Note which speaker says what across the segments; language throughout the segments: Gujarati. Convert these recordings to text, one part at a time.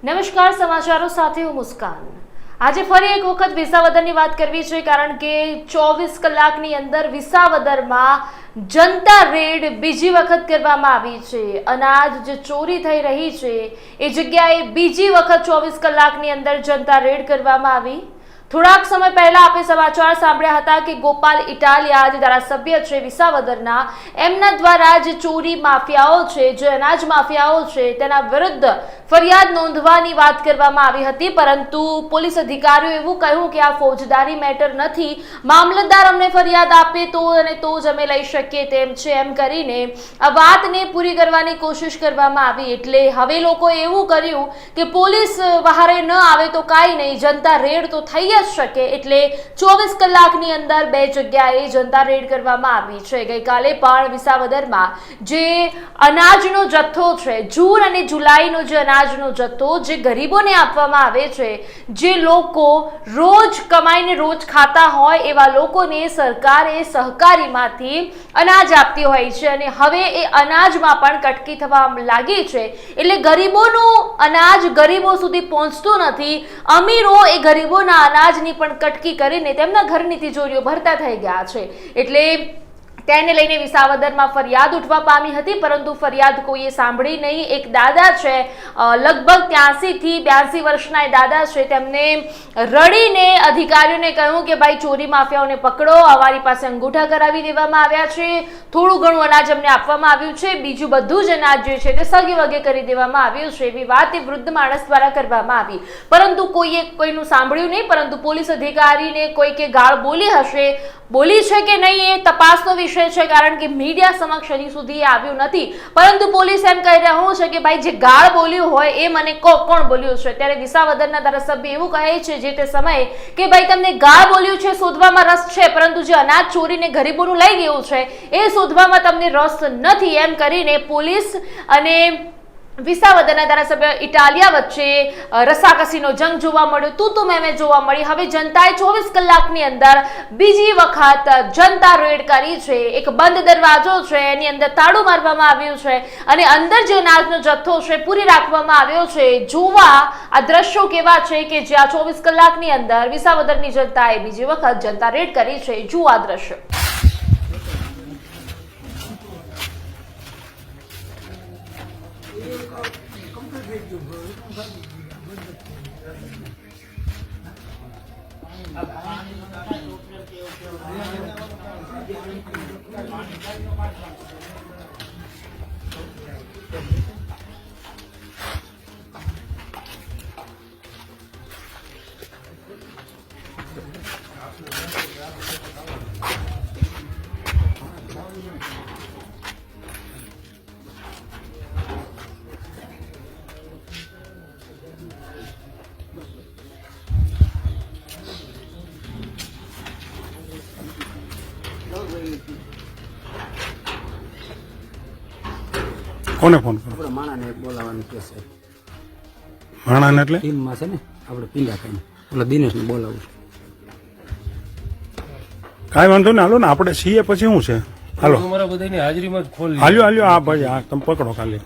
Speaker 1: નમસ્કાર, સમાચારો સાથે હું મુસ્કાન। આજે ફરી એક વખત વિસાવદરની વાત કરવી છે, કારણ કે 24 કલાકની અંદર વિસાવદરમાં જનતા રેડ બીજી વખત કરવામાં આવી છે। અનાજ જે ચોરી થઈ રહી છે એ જગ્યાએ બીજી વખત 24 કલાકની અંદર જનતા રેડ કરવામાં આવી। થોડાક સમય પહેલા આપણે સમાચાર સાંભળ્યા હતા કે ગોપાલ ઇટાલિયા જે ધારાસભ્ય છે વિસાવદરના, એમના દ્વારા જે ચોરી માફિયાઓ છે, જે અનાજ માફિયાઓ છે, તેના વિરુદ્ધ ફરિયાદ નોંધવાની વાત કરવામાં આવી હતી, પરંતુ પોલીસ અધિકારીઓ એવું કહ્યું કે આ ફોજદારી મેટર નથી, મામલતદાર અમને ફરિયાદ આપે તો અને તો જ અમે લઈ શકીએ તેમ છે, એમ કરીને આ વાતને પૂરી કરવાની કોશિશ કરવામાં આવી। એટલે હવે લોકોએ એવું કર્યું કે પોલીસ બહારે ન આવે તો કાંઈ નહીં, જનતા રેડ તો થઈ જ શકે। એટલે 24 કલાકની અંદર બે જગ્યાએ જનતા રેડ કરવામાં આવી છે। ગઈકાલે પણ વિસાવદરમાં જે અનાજનો જથ્થો છે, જૂન અને જુલાઈનો જે અનાજનો જથ્થો જે ગરીબોને આપવામાં આવે છે, જે લોકો રોજ કમાઈને રોજ ખાતા હોય એવા લોકોને સરકારે સહકારીમાંથી અનાજ આપતી હોય છે, અને હવે એ અનાજમાં પણ કટકી થવા લાગી છે। એટલે ગરીબોનું અનાજ ગરીબો સુધી પહોંચતું નથી, અમીરો એ ગરીબોના અનાજની પણ કટકી કરીને તેમના ઘરની તિજોરીઓ ભરતા થઈ ગયા છે। એટલે તેને લઈને વિસાવદરમાં ફરિયાદ ઉઠવા પામી હતી, પરંતુ ફરિયાદ કોઈએ સાંભળી નહીં। એક દાદા છે, લગભગ 83 થી 82 વર્ષના એ દાદા છે, તેમને રડીને અધિકારીઓને કહ્યું કે ભાઈ ચોરી માફિયાઓને પકડો, અમારી પાસે અંગૂઠા કરાવી દેવામાં આવ્યા છે, થોડું ઘણું અનાજ અમને આપવામાં આવ્યું છે, બીજું બધું જ અનાજ જે છે તે સગે વગે કરી દેવામાં આવ્યું છે। એવી વાત એ વૃદ્ધ માણસ દ્વારા કરવામાં આવી, પરંતુ કોઈએ કોઈનું સાંભળ્યું નહીં। પરંતુ પોલીસ અધિકારીને કોઈકે ગાળ બોલી હશે, બોલી છે કે નહીં એ તપાસનો વિષય છે, કારણ કે મીડિયા સમક્ષ હજી સુધી આવ્યું નથી। પરંતુ પોલીસ એમ કહી રહ્યું છે કે ભાઈ જે ગાળ બોલ્યું હોય એ મને કોણ બોલ્યું છે। ત્યારે વિસાવદરના ધારાસભ્ય એવું કહે છે જે તે સમયે કે ભાઈ તમને ગાળ બોલ્યું છે શોધવામાં રસ છે, પરંતુ જે અનાજ ચોરીને ગરીબોનું લઈ ગયું છે એ શોધવામાં તમને રસ નથી, એમ કરીને પોલીસ અને વિસાવદરના ધારાસભ્ય ઇટાલિયા વચ્ચે રસાકસીનો જંગ જોવા મળ્યો, તું મેં જોવા મળી। હવે જનતાએ 24 કલાકની અંદર બીજી વખત જનતા રેડ કરી છે। એક બંધ દરવાજો છે, એની અંદર તાળું મારવામાં આવ્યું છે, અને અંદર જે અનાજનો જથ્થો છે પૂરી રાખવામાં આવ્યો છે। જોવા આ દ્રશ્યો કેવા છે કે જ્યાં 24 કલાકની અંદર વિસાવદરની જનતાએ બીજી વખત જનતા રેડ કરી છે। જુઓ આ દ્રશ્યો।
Speaker 2: કોને ફોન કરો?
Speaker 3: આપણે માણાને બોલાવવાનું કે છે,
Speaker 2: માણાને એટલે
Speaker 3: ટીમમાં છે ને, આપણે પીંડા ખાઈને ઓલા દિનેશને બોલાવું છું।
Speaker 2: કાંઈ વાંધો ને, હાલો ને આપણે છીએ પછી શું છે, હાલો
Speaker 4: તમારા બધાની હાજરીમાં જ ખોલી
Speaker 2: હાલ્યો આ ભાઈ આ તમે પકડો ખાલી।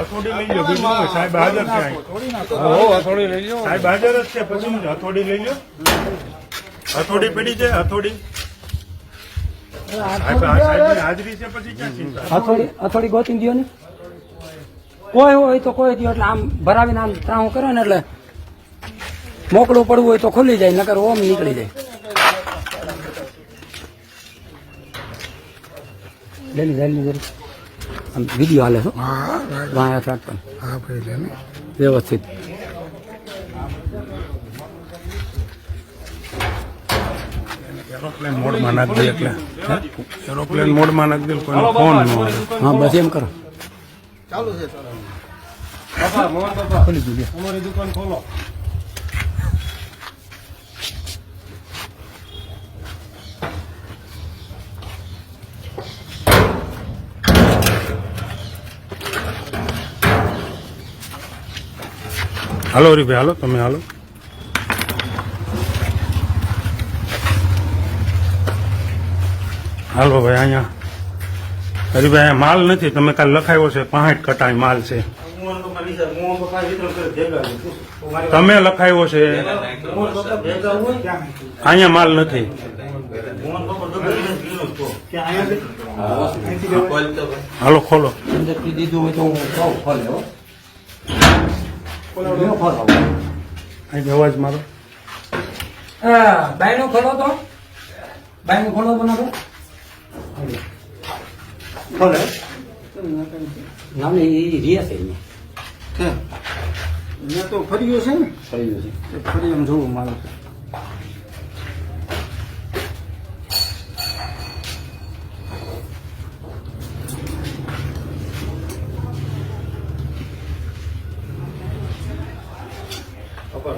Speaker 2: હથોડી લઈ લો, બીજું શું? સાહેબ હાજર છે,
Speaker 4: થોડી લઈ લો।
Speaker 2: સાહેબ હાજર જ છે, પછી શું? હથોડી લઈ લો, હથોડી પડી છે, હથોડી સાહેબની હાજરી છે, પછી ક્યાં ચિંતા?
Speaker 3: અથોડી ગોતી દો ને, કોઈ હોય તો કોઈ દો, એટલે આમ ભરાવીને આમ ત્રાહું કરે ને એટલે મોકળું પડવું હોય તો ખુલી જાય, નકર ઓમ નીકળી જાય। જલ્દી જલ્દી આમ વિડીયો હાલે છો, વાયા શાક પણ
Speaker 2: હા ભાઈ લે ને
Speaker 3: વ્યવસ્થિત।
Speaker 2: એરોપ્લેન મોડમાં નાખ દે, એટલે એરોપ્લેન મોડમાં નાખ દે, કોઈનો ફોન ન આવે।
Speaker 3: હા બસ એમ કરો,
Speaker 4: ચાલુ છે બાપા, મોહન બાપા
Speaker 3: ખોલી દીધી
Speaker 4: અમારી દુકાન ખોલો।
Speaker 2: હાલો હરીભાઈ હાલો તમે હાલો હાલો ભાઈ અહીંયા હરીભાઈ અહીંયા માલ નથી તમે કાલ લખાયો છે 65 કટાઈ માલ છે તમે લખાયો છે અહીંયા માલ નથી હાલો ખોલો
Speaker 3: અંદરથી દીધું હોય તો હું કહું ખોલે હો
Speaker 2: અહીં અવાજ મારો
Speaker 3: બાયનો ખોલો તો બાયનો ખોલો બનાવો ખોલે ના એ રીયા છે
Speaker 4: અહીંયા તો ફર્યો છે ને
Speaker 3: ફરી છે
Speaker 4: ફરી એમ જોવું મારે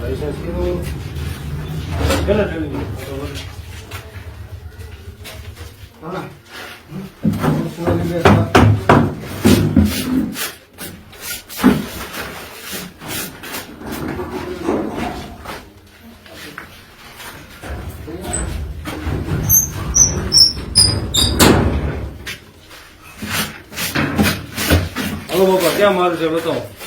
Speaker 4: લાઇસન્સ કેટલા હલો બાપા ક્યાં માલ છે બતાવો